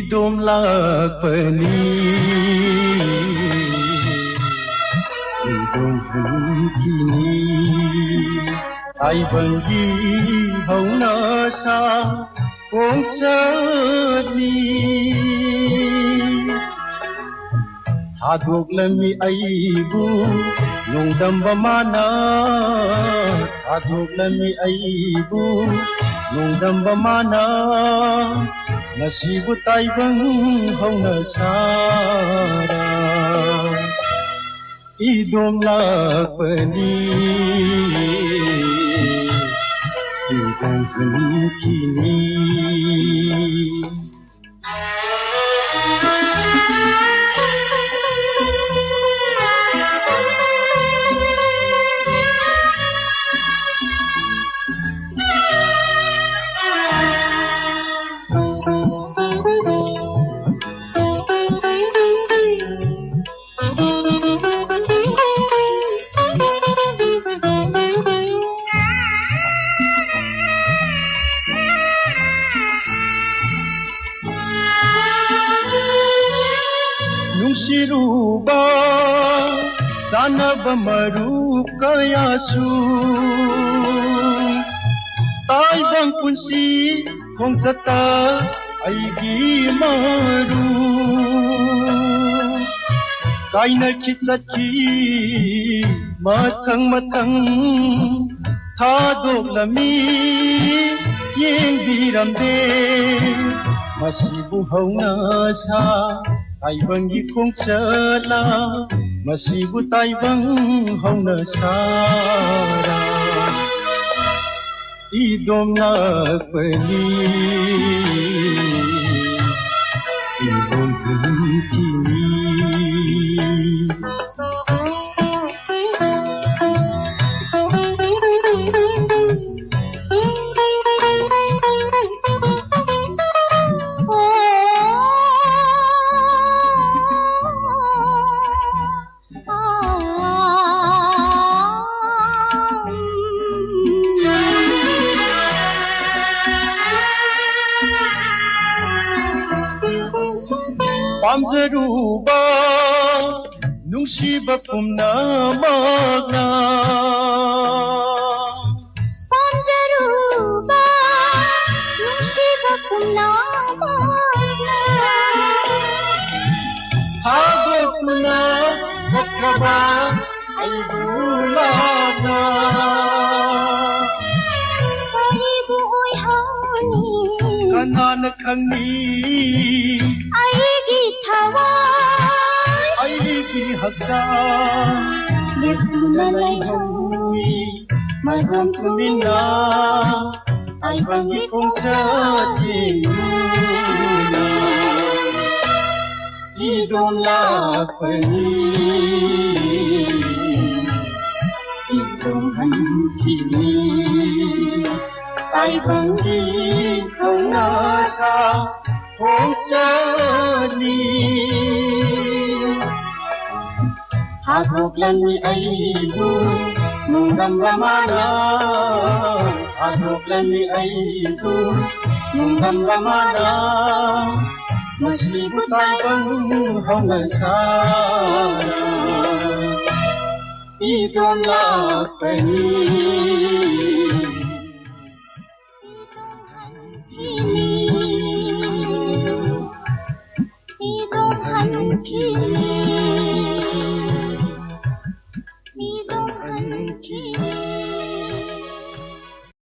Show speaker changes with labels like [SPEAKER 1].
[SPEAKER 1] idom lakpani idom kini ai bangi hauna sa ong sani hadok lami aibu nungdam bamana hadok lami aibu nungdam bamana nasibu taibang hauna sara idom lakpani idom kini Siruba sana bamaru kayasu tai bang punsi kong jata aigi maru kaina kisaki matang thadok lami yeng biramde masibu hauna sa taibang ikong chala masibu taibang hauna sara idom lakpani idom kini pamjaruba nungsiba pumnamagna
[SPEAKER 2] pamjaruba nungsiba pumnamagna
[SPEAKER 1] hagotuna sakraba aibulana
[SPEAKER 2] haribu oy hani
[SPEAKER 1] kanana khangni aigi hakchang
[SPEAKER 2] lepuna laihui
[SPEAKER 1] magam tumina taibang ikong chatina idom lakpani idom kini taibang ikong nasa ong sani hadok lami aibu nungdam ramana hadok lami aibu nungdam ramana masibu taibang hauna sara idom lakpani
[SPEAKER 2] idom